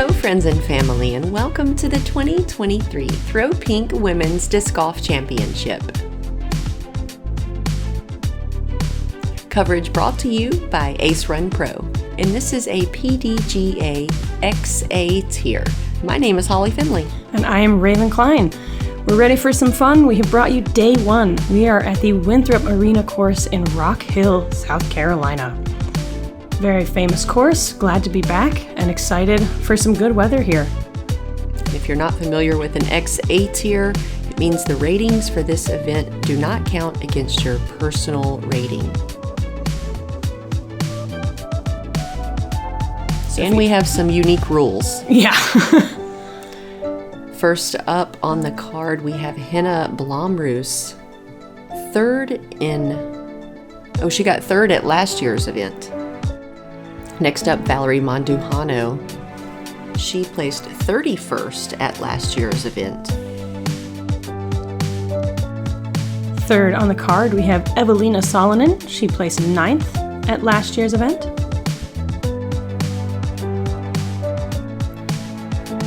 Hello, friends and family, and welcome to the 2023 Throw Pink Women's Disc Golf Championship. Coverage brought to you by Ace Run Pro, and this is a PDGA XA tier. My name is Holly Finley. And I am Raven Klein. We're ready for some fun. We have brought you day one. We are at the Winthrop Arena course in Rock Hill, South Carolina. Very famous course, glad to be back and excited for some good weather here. If you're not familiar with an XA tier, it means the ratings for this event do not count against your personal rating. And we have some unique rules. Yeah. First up on the card, we have Henna Blomroos. She got third at last year's event. Next up, Valerie Mandujano. She placed 31st at last year's event. Third on the card, we have Eveliina Salonen. She placed 9th at last year's event.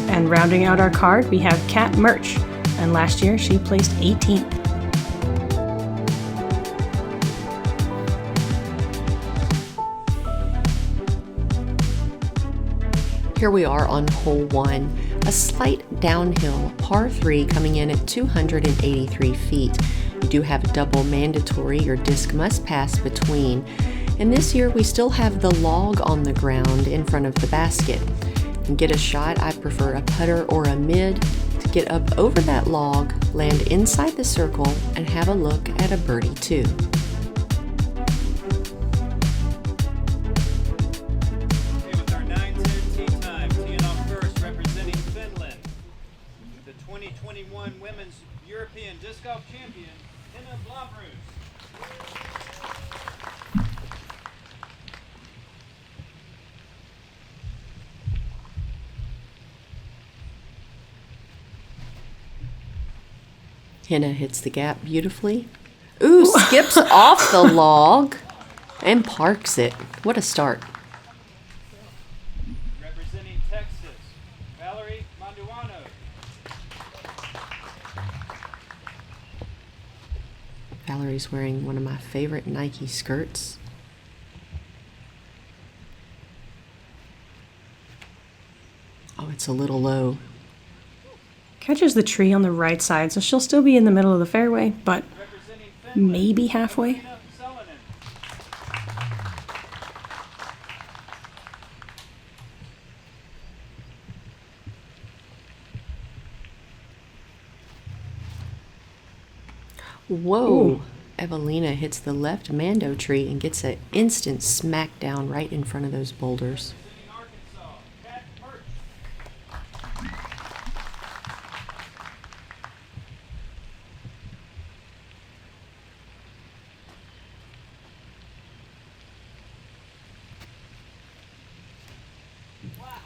And rounding out our card, we have Mertsch, and last year she placed 18th. Here we are on hole 1, a slight downhill par 3 coming in at 283 feet. You do have a double mandatory, your disc must pass between. And this year we still have the log on the ground in front of the basket. And get a shot, I prefer a putter or a mid to get up over that log, land inside the circle, and have a look at a birdie too. With our 9:10 tee time, teeing off first, representing Finland, the 2021 Women's European Disc Golf Champion, Henna Blomroos. Henna hits the gap beautifully. Ooh, skips off the log and parks it. What a start. Representing Texas, Valerie Mandujano. Valerie's wearing one of my favorite Nike skirts. Oh, it's a little low. Catches the tree on the right side, so she'll still be in the middle of the fairway, but Representing Finland, maybe halfway. Eveliina Salonen. Whoa! Ooh. Eveliina hits the left mando tree and gets an instant smack down right in front of those boulders. Representing Arkansas, Mertsch.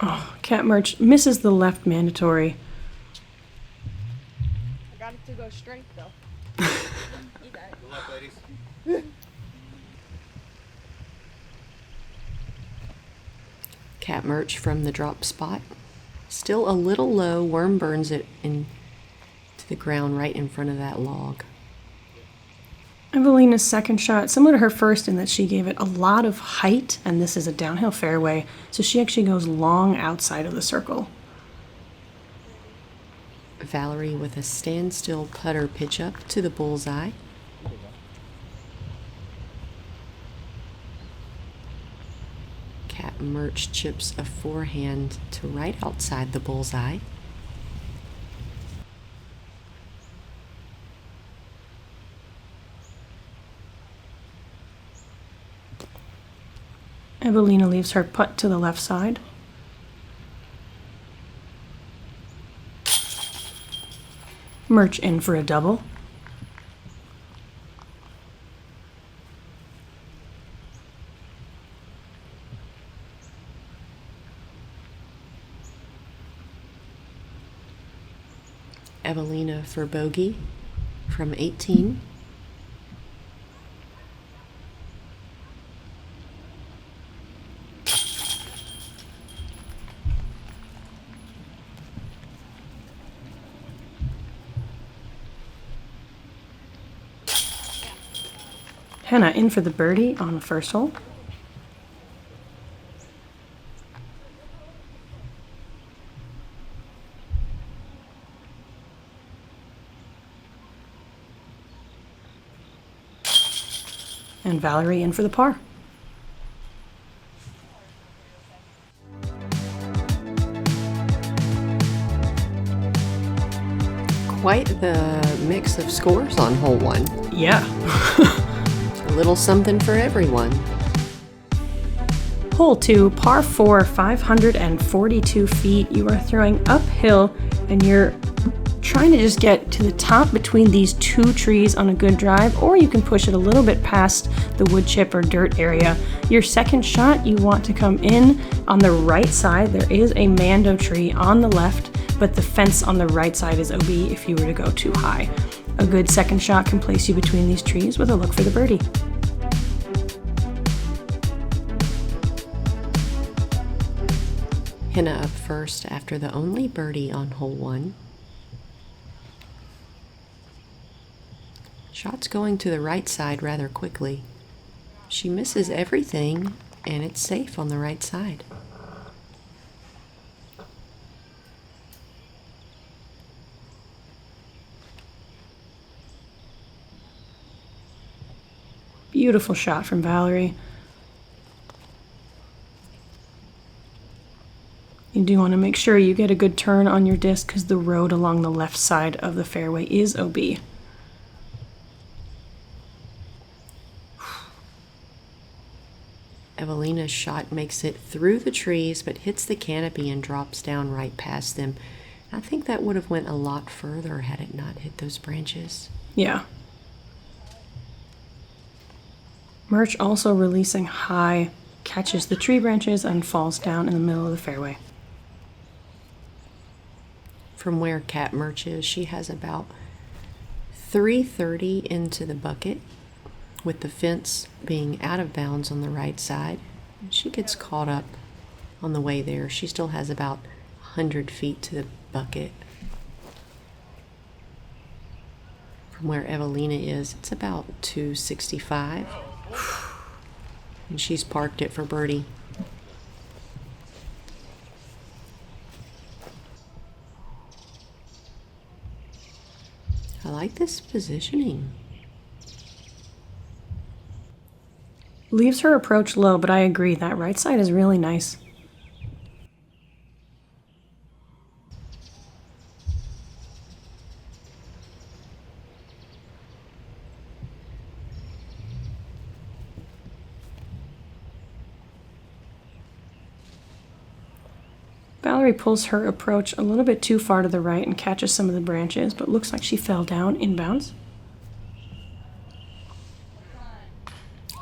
Oh, Mertsch misses the left mandatory. I got it to go straight though. You got it. Good luck, ladies. Mertsch from the drop spot. Still a little low. Worm burns it into the ground right in front of that log. Evelina's second shot, similar to her first in that she gave it a lot of height, and this is a downhill fairway, so she actually goes long outside of the circle. Valerie with a standstill putter pitch up to the bullseye. Mertsch chips a forehand to right outside the bullseye. Eveliina leaves her putt to the left side. Mertsch in for a double. Eveliina for bogey from 18. Henna in for the birdie on the first hole. And Valerie in for the par. Quite the mix of scores on hole 1. Yeah. A little something for everyone. Hole 2, par 4, 542 feet. You are throwing uphill and you're trying to just get to the top between these two trees on a good drive, or you can push it a little bit past the wood chip or dirt area. Your second shot, you want to come in on the right side. There is a Mando tree on the left, but the fence on the right side is OB if you were to go too high. A good second shot can place you between these trees with a look for the birdie. Henna up first after the only birdie on hole 1. Shot's going to the right side rather quickly. She misses everything, and it's safe on the right side. Beautiful shot from Valerie. You do want to make sure you get a good turn on your disc because the road along the left side of the fairway is OB. Eveliina's shot makes it through the trees but hits the canopy and drops down right past them. I think that would have went a lot further had it not hit those branches. Yeah. Mertsch also releasing high, catches the tree branches and falls down in the middle of the fairway. From where Kat Mertsch is, she has about 330 into the bucket, with the fence being out of bounds on the right side. She gets caught up on the way there. She still has about 100 feet to the bucket. From where Eveliina is, it's about 265. And she's parked it for birdie. I like this positioning. Leaves her approach low, but I agree, that right side is really nice. Valerie pulls her approach a little bit too far to the right and catches some of the branches, but looks like she fell down inbounds.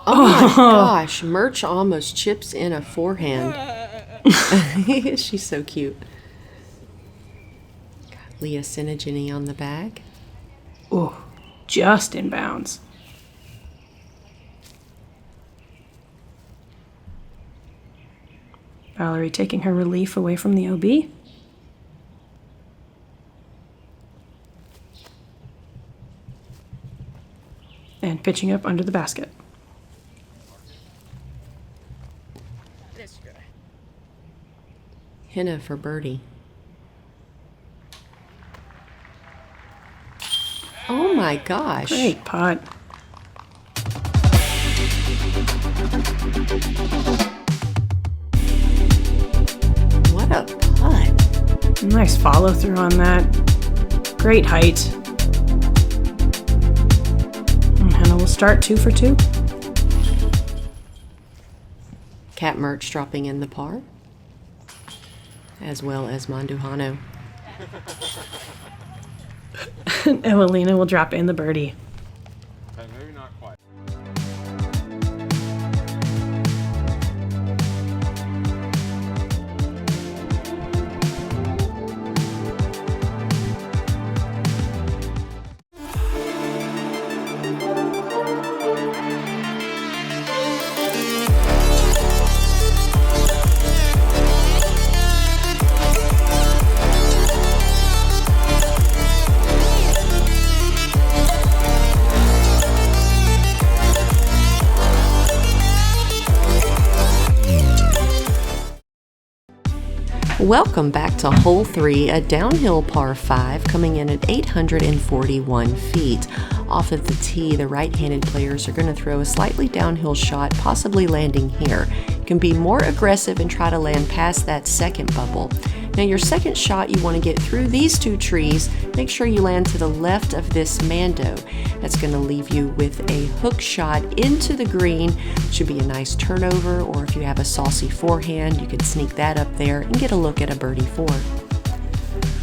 Oh my gosh, Mertsch almost chips in a forehand. She's so cute. Got Leah Sinigini on the bag. Oh, just inbounds. Valerie taking her relief away from the OB. And pitching up under the basket. Henna for birdie. Oh my gosh. Great putt. What a putt. Nice follow through on that. Great height. And Henna will start 2 for 2. Kat Mertsch dropping in the par, as well as Mandujano. Eveliina will drop in the birdie. Maybe not quite. Welcome back to hole 3, a downhill par 5 coming in at 841 feet. Off of the tee, the right-handed players are going to throw a slightly downhill shot, possibly landing here. You can be more aggressive and try to land past that second bubble. Now your second shot, you want to get through these 2 trees. Make sure you land to the left of this Mando. That's going to leave you with a hook shot into the green. Should be a nice turnover, or if you have a saucy forehand, you could sneak that up there and get a look at a birdie 4.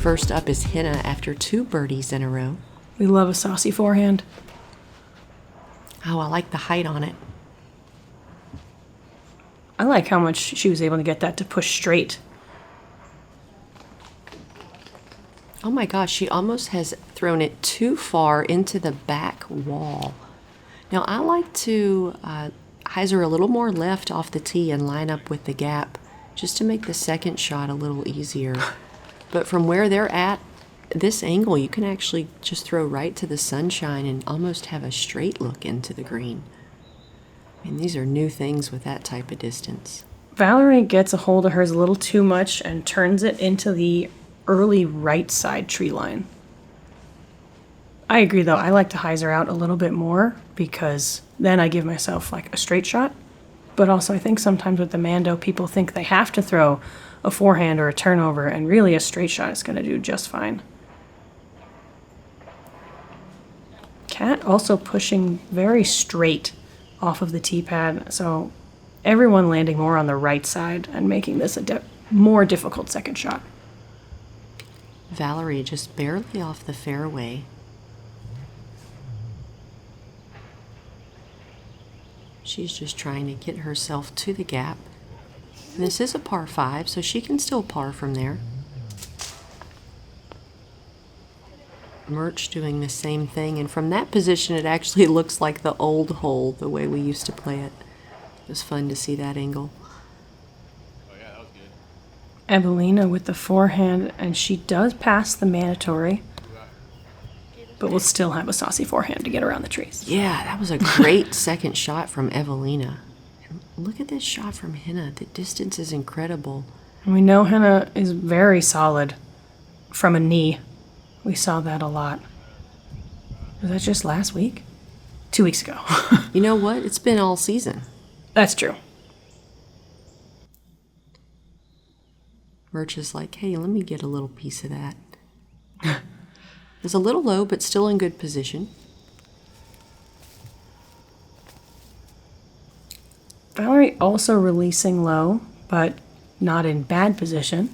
First up is Henna after 2 birdies in a row. We love a saucy forehand. Oh, I like the height on it. I like how much she was able to get that to push straight. Oh my gosh, she almost has thrown it too far into the back wall. Now I like to hyzer a little more left off the tee and line up with the gap just to make the second shot a little easier. But from where they're at, this angle, you can actually just throw right to the sunshine and almost have a straight look into the green. I mean, these are new things with that type of distance. Valerie gets a hold of hers a little too much and turns it into the early right side tree line. I agree though, I like to hyzer out a little bit more because then I give myself like a straight shot. But also I think sometimes with the Mando, people think they have to throw a forehand or a turnover, and really a straight shot is going to do just fine. Cat also pushing very straight off of the tee pad, so everyone landing more on the right side and making this a more difficult second shot. Valerie just barely off the fairway. She's just trying to get herself to the gap. And this is a par 5, so she can still par from there. Mertsch doing the same thing, and from that position it actually looks like the old hole, the way we used to play it. It was fun to see that angle. Eveliina with the forehand, and she does pass the mandatory, but will still have a saucy forehand to get around the trees. Yeah, that was a great second shot from Eveliina. And look at this shot from Henna. The distance is incredible. And we know Henna is very solid from a knee. We saw that a lot. Was that just last week? 2 weeks ago. You know what? It's been all season. That's true. Mertsch is like, hey, let me get a little piece of that. It's a little low, but still in good position. Valerie also releasing low, but not in bad position.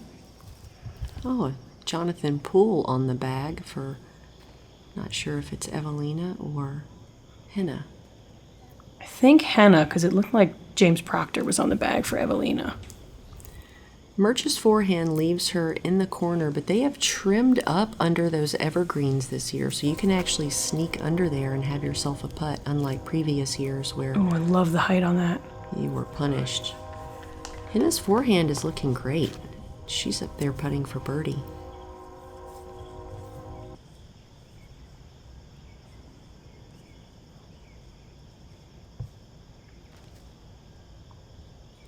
Oh, a Jonathan Poole on the bag for, not sure if it's Eveliina or Henna. I think Henna, because it looked like James Proctor was on the bag for Eveliina. Mertsch's forehand leaves her in the corner, but they have trimmed up under those evergreens this year, so you can actually sneak under there and have yourself a putt, unlike previous years where Oh, I love the height on that. you were punished. Henna's forehand is looking great. She's up there putting for birdie.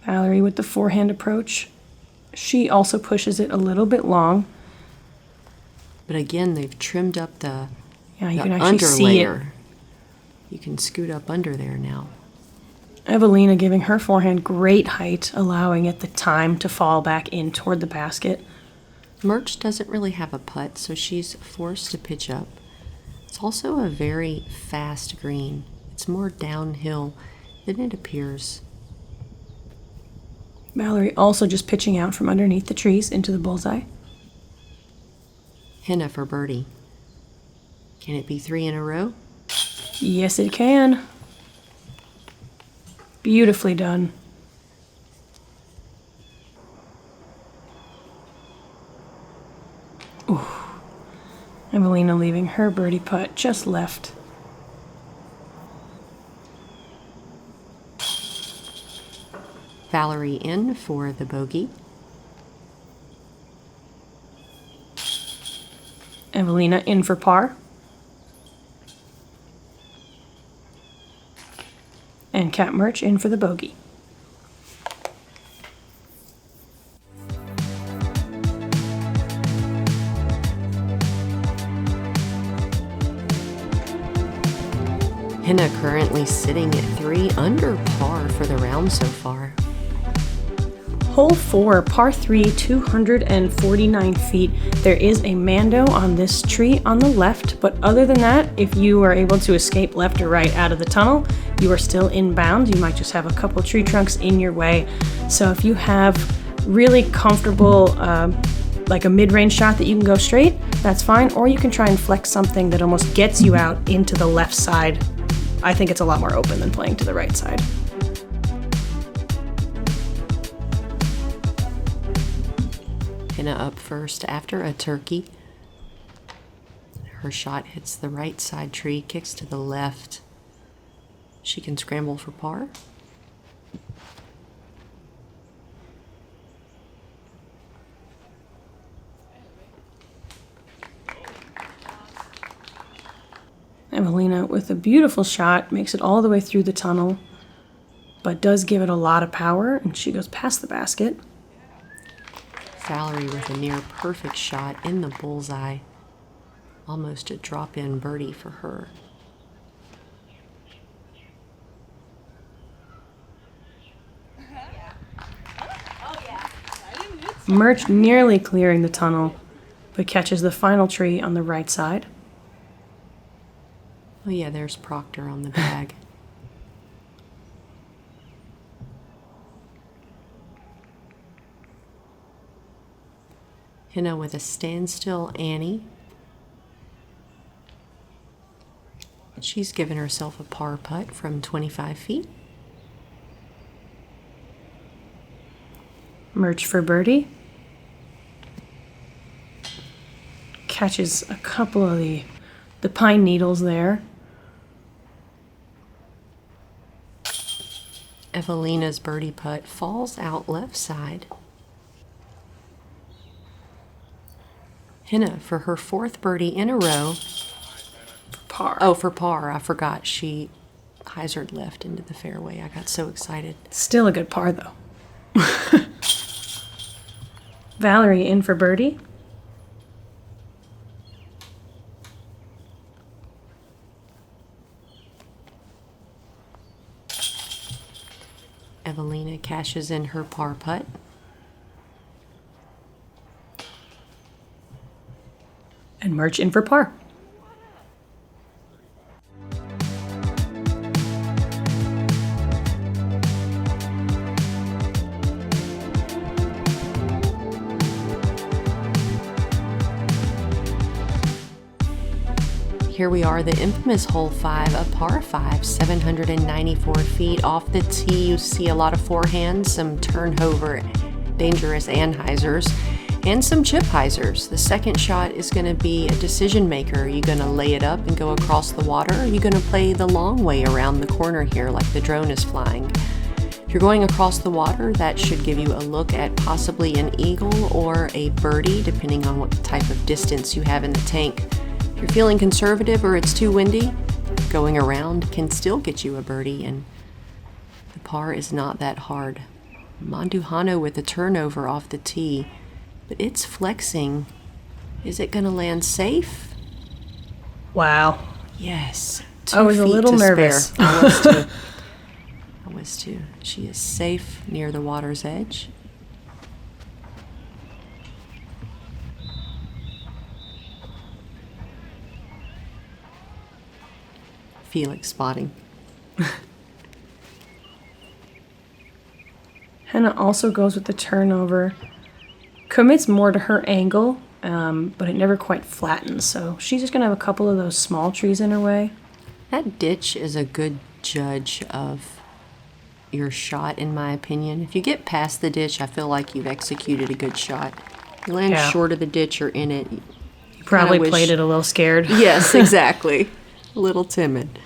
Valerie with the forehand approach. She also pushes it a little bit long. But again, they've trimmed up the Yeah, you the can actually see it. underlayer. You can scoot up under there now. Eveliina giving her forehand great height, allowing it the time to fall back in toward the basket. Mertsch doesn't really have a putt, so she's forced to pitch up. It's also a very fast green. It's more downhill than it appears. Valerie also just pitching out from underneath the trees into the bullseye. Henna for birdie. Can it be 3 in a row? Yes, it can. Beautifully done. Ooh. Eveliina leaving her birdie putt just left. Valerie in for the bogey. Eveliina in for par. And Cat Mertsch in for the bogey. Henna currently sitting at 3 under par for the round so far. Hole 4, par 3, 249 feet. There is a Mando on this tree on the left, but other than that, if you are able to escape left or right out of the tunnel, you are still inbound. You might just have a couple tree trunks in your way. So if you have really comfortable, like a mid-range shot that you can go straight, that's fine. Or you can try and flex something that almost gets you out into the left side. I think it's a lot more open than playing to the right side. Henna up first after a turkey. Her shot hits the right side tree, kicks to the left. She can scramble for par. Eveliina with a beautiful shot, makes it all the way through the tunnel, but does give it a lot of power, and she goes past the basket. Valerie with a near perfect shot in the bullseye. Almost a drop-in birdie for her. Mertsch nearly clearing the tunnel, but catches the final tree on the right side. Oh yeah, there's Proctor on the bag. Henna with a standstill Annie. She's given herself a par putt from 25 feet. Mertsch for birdie. Catches a couple of the pine needles there. Eveliina's birdie putt falls out left side. Henna for her 4th birdie in a row. Par. Oh, for par. I forgot she hyzered left into the fairway. I got so excited. Still a good par, though. Valerie in for birdie. Eveliina cashes in her par putt. And Mertsch in for par. Here we are, the infamous hole 5, a par 5, 794 feet. Off the tee, you see a lot of forehands, some turnover, dangerous anhyzers, and some chip hyzers. The second shot is going to be a decision maker. Are you going to lay it up and go across the water? Or are you going to play the long way around the corner here like the drone is flying? If you're going across the water, that should give you a look at possibly an eagle or a birdie, depending on what type of distance you have in the tank. If you're feeling conservative or it's too windy, going around can still get you a birdie, and the par is not that hard. Mandujano with a turnover off the tee, but it's flexing. Is it going to land safe? Wow. Yes. I was a little nervous. I was too. I was too. She is safe near the water's edge. Felix spotting. Henna also goes with the turnover. Commits more to her angle, but it never quite flattens, so she's just going to have a couple of those small trees in her way. That ditch is a good judge of your shot, in my opinion. If you get past the ditch, I feel like you've executed a good shot. You land short of the ditch or in it. You probably played it a little scared. Yes, exactly. A little timid.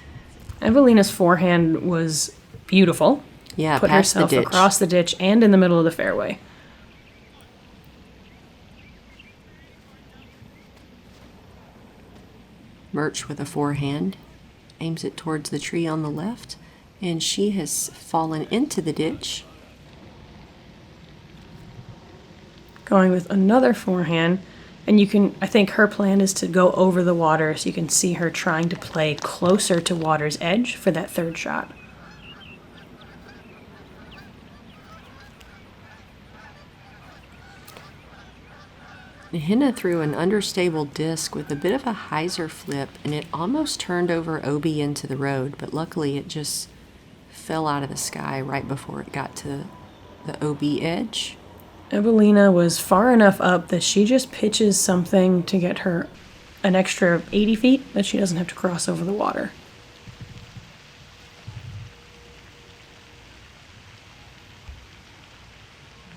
Eveliina's forehand was beautiful. Yeah, Put past herself the ditch. across the ditch and in the middle of the fairway. Mertsch with a forehand, aims it towards the tree on the left, and she has fallen into the ditch. Going with another forehand. And you can, I think her plan is to go over the water so you can see her trying to play closer to water's edge for that third shot. Henna threw an understable disc with a bit of a hyzer flip, and it almost turned over OB into the road, but luckily it just fell out of the sky right before it got to the OB edge. Eveliina was far enough up that she just pitches something to get her an extra 80 feet that she doesn't have to cross over the water.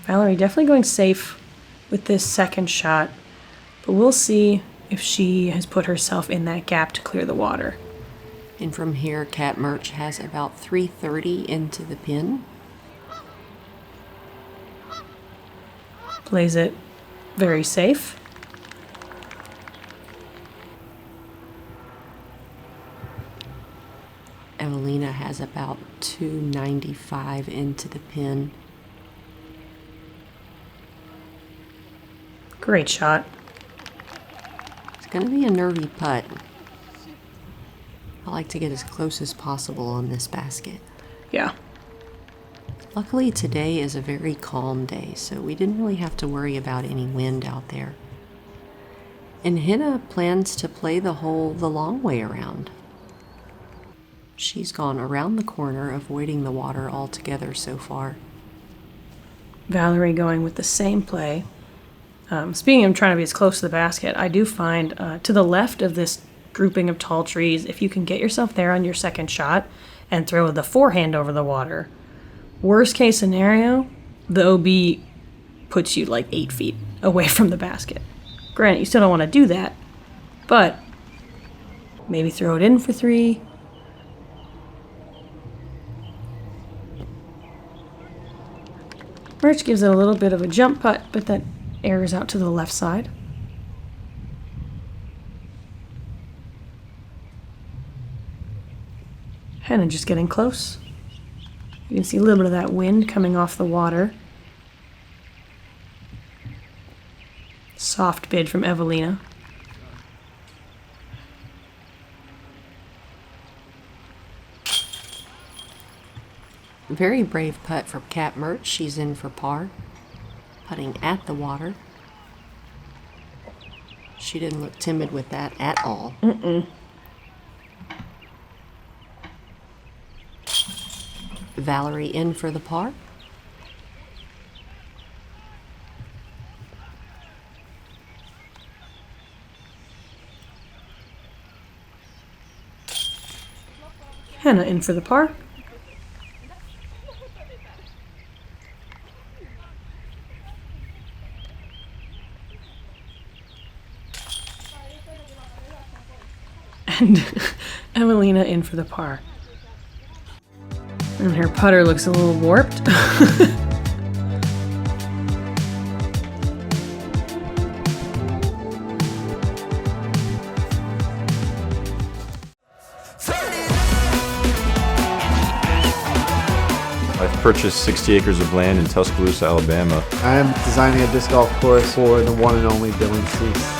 Valerie definitely going safe with this second shot, but we'll see if she has put herself in that gap to clear the water. And from here, Cat Mertsch has about 330 into the pin. Plays it very safe. Eveliina has about 295 into the pin. Great shot. It's going to be a nervy putt. I like to get as close as possible on this basket. Yeah. Luckily today is a very calm day, so we didn't really have to worry about any wind out there. And Henna plans to play the hole the long way around. She's gone around the corner, avoiding the water altogether so far. Valerie going with the same play. Speaking of trying to be as close to the basket, I do find to the left of this grouping of tall trees, if you can get yourself there on your second shot and throw the forehand over the water, worst case scenario, the OB puts you like 8 feet away from the basket. Granted, you still don't want to do that, but maybe throw it in for 3. Mertsch gives it a little bit of a jump putt, but that airs out to the left side. Henna just getting close. You can see a little bit of that wind coming off the water. Soft bid from Eveliina. Very brave putt from Cat Mertsch. She's in for par. Putting at the water. She didn't look timid with that at all. Valerie in for the par. Henna in for the par. And Eveliina in for the par. And her putter looks a little warped. I've purchased 60 acres of land in Tuscaloosa, Alabama. I am designing a disc golf course for the one and only Dylan Cease.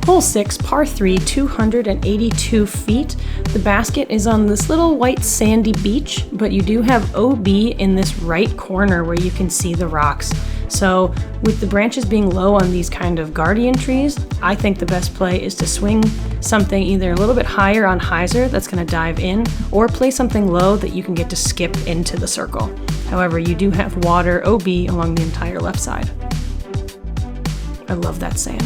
Hole 6, par 3, 282 feet. The basket is on this little white sandy beach, but you do have OB in this right corner where you can see the rocks. So with the branches being low on these kind of guardian trees, I think the best play is to swing something either a little bit higher on hyzer that's going to dive in, or play something low that you can get to skip into the circle. However, you do have water OB along the entire left side. I love that sand.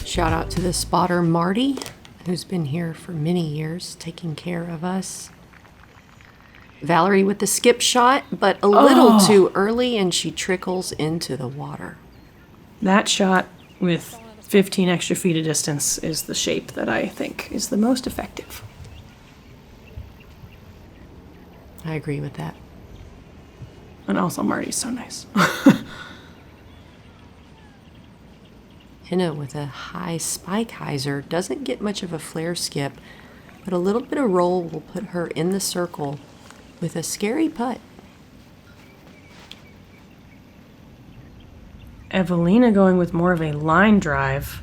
Shout out to the spotter Marty, who's been here for many years taking care of us. Valerie with the skip shot, but a little too early, and she trickles into the water. That shot with 15 extra feet of distance is the shape that I think is the most effective. I agree with that. And also Marty's so nice. Henna with a high spike hyzer doesn't get much of a flare skip, but a little bit of roll will put her in the circle with a scary putt. Eveliina going with more of a line drive.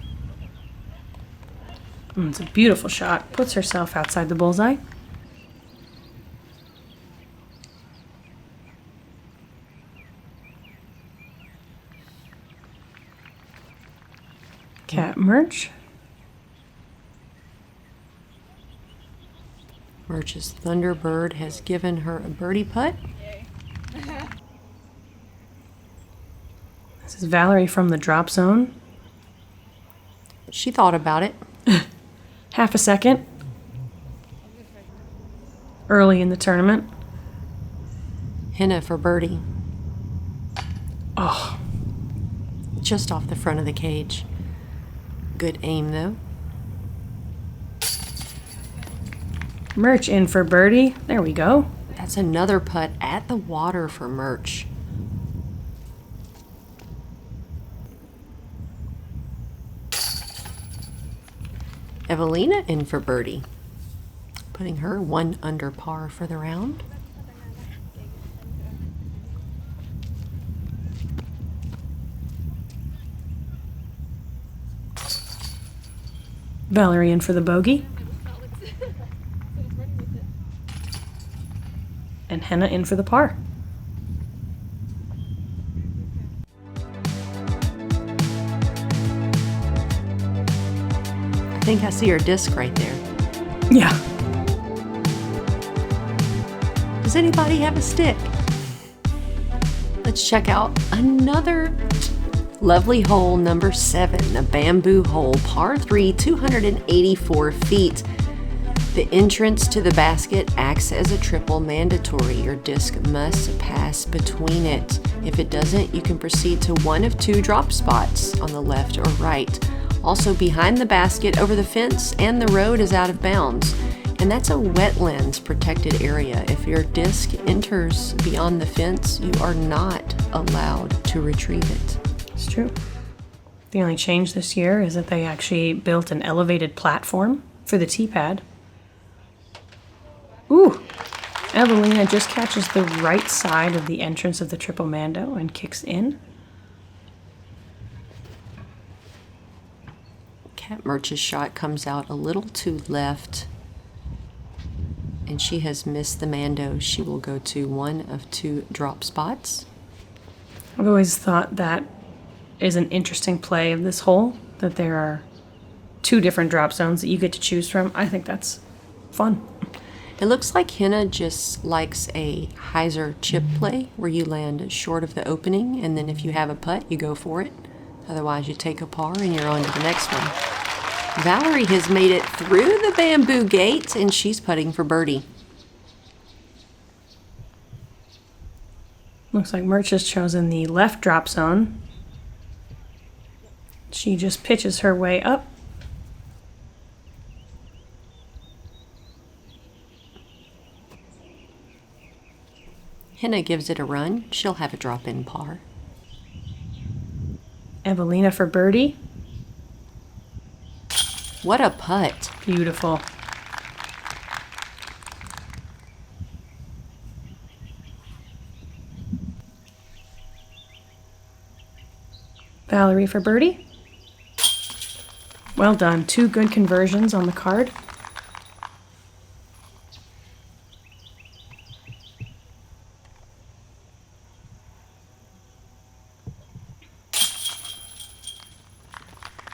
It's a beautiful shot. Puts herself outside the bullseye. Cat Mertsch. Mertsch's Thunderbird has given her a birdie putt. This is Valerie from the drop zone. She thought about it. Half a second. Early in the tournament. Henna for birdie. Oh, Just off the front of the cage. Good aim, though. Mertsch in for birdie. There we go. That's another putt at the water for Mertsch. Eveliina in for birdie, putting her 1 under par for the round. Valerie in for the bogey. And Henna in for the par. I think I see her disc right there. Yeah. Does anybody have a stick? Let's check out another lovely hole, number 7, the bamboo hole, par 3, 284 feet. The entrance to the basket acts as a triple mandatory. Your disc must pass between it. If it doesn't, you can proceed to one of 2 drop spots on the left or right. Also behind the basket, over the fence, and the road is out of bounds. And that's a wetlands protected area. If your disc enters beyond the fence, you are not allowed to retrieve it. It's true. The only change this year is that they actually built an elevated platform for the tee pad. Ooh! Eveliina just catches the right side of the entrance of the triple mando and kicks in. Cat Mertsch's shot comes out a little to left, and she has missed the mando. She will go to one of 2 drop spots. I've always thought that is an interesting play of this hole, that there are 2 different drop zones that you get to choose from. I think that's fun. It looks like Henna just likes a hyzer chip play where you land short of the opening, and then if you have a putt, you go for it. Otherwise, you take a par and you're on to the next one. Valerie has made it through the bamboo gate, and she's putting for birdie. Looks like Mertsch has chosen the left drop zone. She just pitches her way up. Henna gives it a run. She'll have a drop-in par. Eveliina for birdie. What a putt. Beautiful. Valerie for birdie. Well done. 2 good conversions on the card.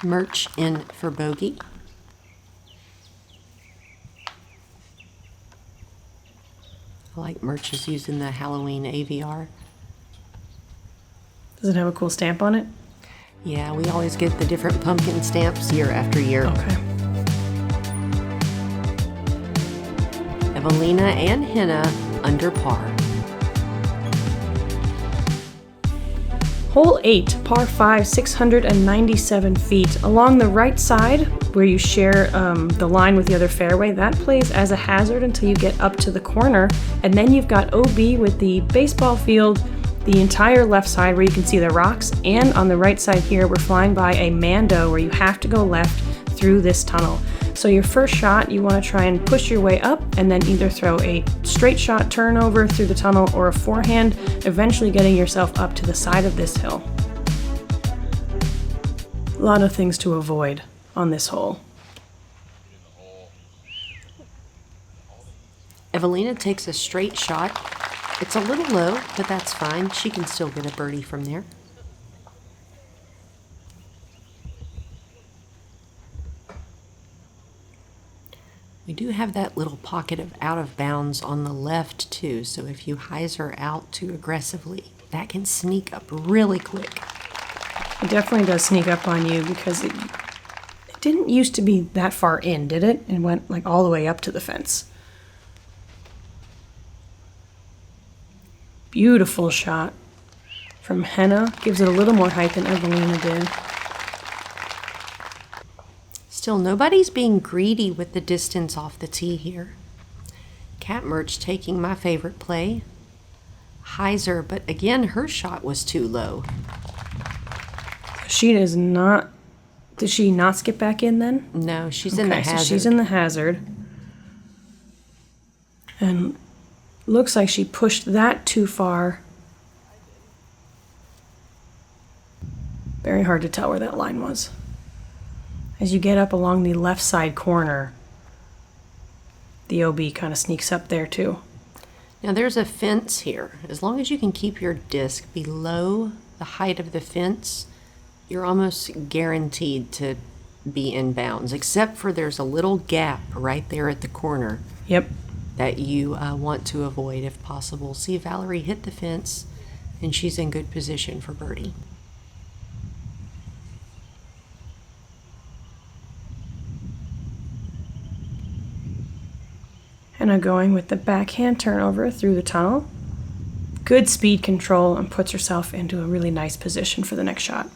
Mertsch in for bogey. I like Mertsch is using the Halloween AVR. Does it have a cool stamp on it? Yeah, we always get the different pumpkin stamps year after year. Okay. Eveliina and Henna under par. Hole 8, par 5, 697 feet. Along the right side, where you share the line with the other fairway, that plays as a hazard until you get up to the corner. And then you've got OB with the baseball field, the entire left side where you can see the rocks. And on the right side here, we're flying by a Mando where you have to go left through this tunnel. So your first shot, you want to try and push your way up and then either throw a straight shot turnover through the tunnel or a forehand, eventually getting yourself up to the side of this hill. A lot of things to avoid on this hole. Eveliina takes a straight shot. It's a little low, but that's fine. She can still get a birdie from there. We do have that little pocket of out of bounds on the left too, so if you hyzer out too aggressively, that can sneak up really quick. It definitely does sneak up on you because it didn't used to be that far in, did it? And went like all the way up to the fence. Beautiful shot from Henna. Gives it a little more height than Eveliina did. Still, nobody's being greedy with the distance off the tee here. Cat Mertsch taking my favorite play. Hyzer, but again, her shot was too low. She does not... Did she not skip back in then? No, she's in the hazard. So she's in the hazard. And looks like she pushed that too far. Very hard to tell where that line was. As you get up along the left side corner, the OB kind of sneaks up there too. Now there's a fence here. As long as you can keep your disc below the height of the fence, you're almost guaranteed to be in bounds, except for there's a little gap right there at the corner. Yep. That you want to avoid if possible. See, Valerie hit the fence and she's in good position for birdie. Henna going with the backhand turnover through the tunnel. Good speed control and puts herself into a really nice position for the next shot.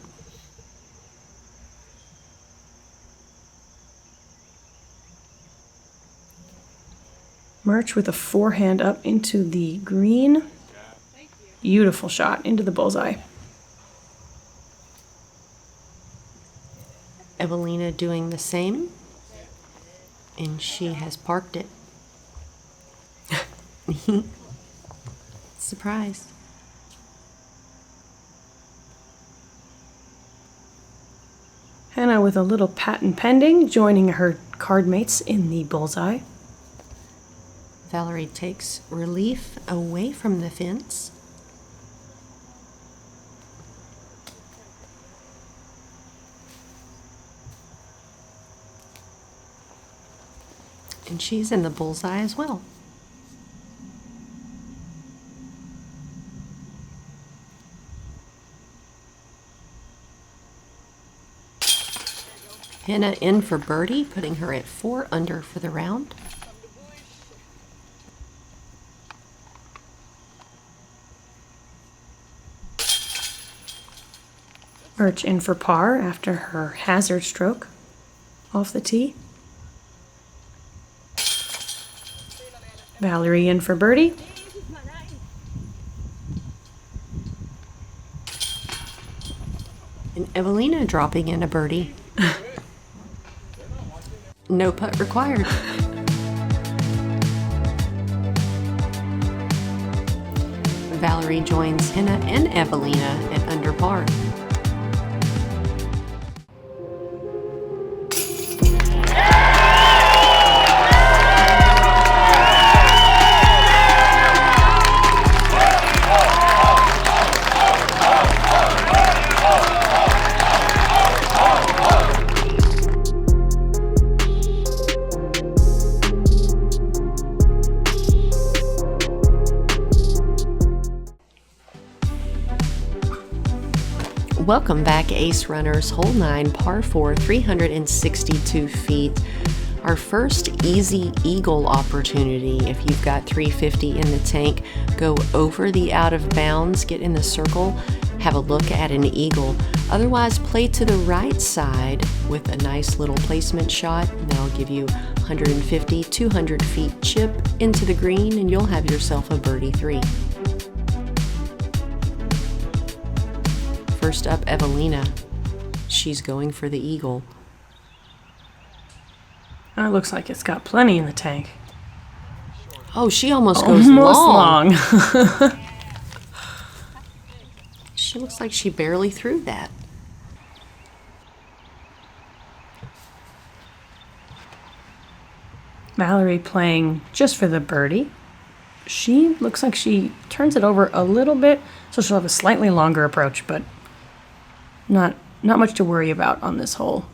Mertsch with a forehand up into the green. Beautiful shot into the bullseye. Eveliina doing the same, and she has parked it. Surprise. Henna with a little patent pending, joining her card mates in the bullseye. Valerie takes relief away from the fence. And she's in the bullseye as well. Henna in for birdie, putting her at 4 under for the round. Mertsch in for par after her hazard stroke off the tee. Valerie in for birdie. And Eveliina dropping in a birdie. No putt required. Valerie joins Henna and Eveliina at under par. Welcome back, Ace Runners. Hole 9, par 4, 362 feet. Our first easy eagle opportunity. If you've got 350 in the tank, go over the out of bounds, get in the circle, have a look at an eagle. Otherwise, play to the right side with a nice little placement shot. That'll give you 150, 200 feet chip into the green, and you'll have yourself a birdie 3. First up, Eveliina. She's going for the eagle. It looks like it's got plenty in the tank. Oh, she almost goes long. She looks like she barely threw that. Valerie playing just for the birdie. She looks like she turns it over a little bit, so she'll have a slightly longer approach, but not much to worry about on this hole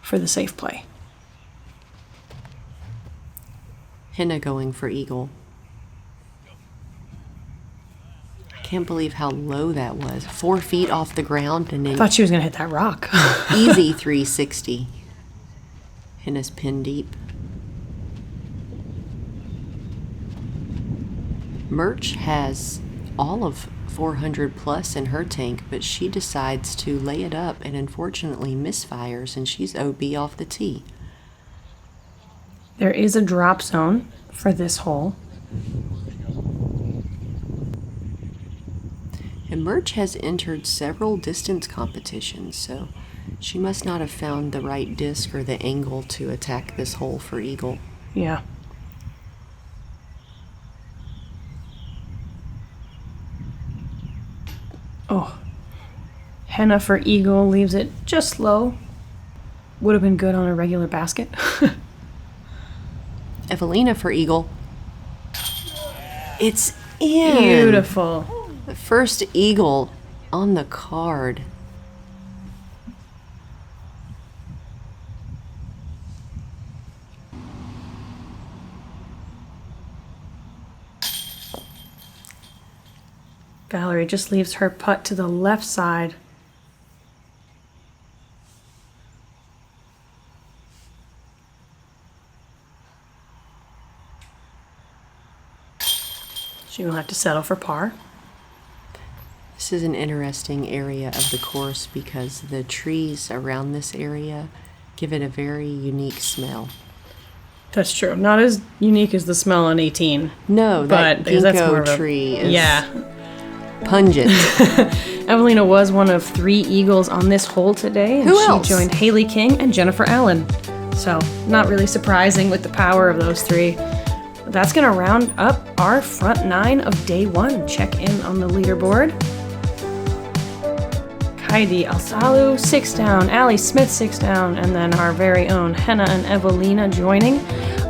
for the safe play. Henna going for eagle. I can't believe how low that was. 4 feet off the ground and I then thought she was going to hit that rock. easy 360. Henna's pin deep. Mertsch has all of 400 plus in her tank, but she decides to lay it up and unfortunately misfires, and she's OB off the tee. There is a drop zone for this hole. And Mertsch has entered several distance competitions, so she must not have found the right disc or the angle to attack this hole for eagle. Yeah. Oh. Henna for eagle leaves it just low. Would have been good on a regular basket. Eveliina for eagle. It's in. Beautiful. The first eagle on the card. Valerie just leaves her putt to the left side. She will have to settle for par. This is an interesting area of the course because the trees around this area give it a very unique smell. That's true. Not as unique as the smell on 18. No, that but that's more ginkgo of a- tree is Yeah. pungent. Eveliina was one of 3 eagles on this hole today, and Who she else? joined Haley King and Jennifer Allen. So, not really surprising with the power of those 3. But that's going to round up our front 9 of day 1. Check in on the leaderboard. Kaidi Alsalu, 6 down. Allie Smith, 6 down. And then our very own Henna and Eveliina joining.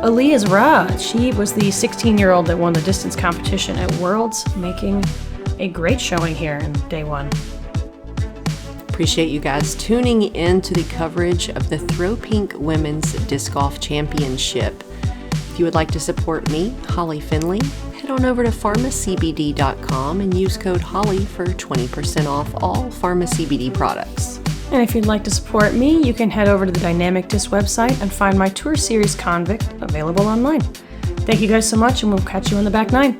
Elias Ra, she was the 16-year-old that won the distance competition at Worlds, making a great showing here in day 1. Appreciate you guys tuning in to the coverage of the Throw Pink Women's Disc Golf Championship. If you would like to support me, Holly Finley, head on over to pharmacbd.com and use code HOLLY for 20% off all PharmaCBD products. And if you'd like to support me, you can head over to the Dynamic Disc website and find my tour series Convict available online. Thank you guys so much, and we'll catch you on the back 9.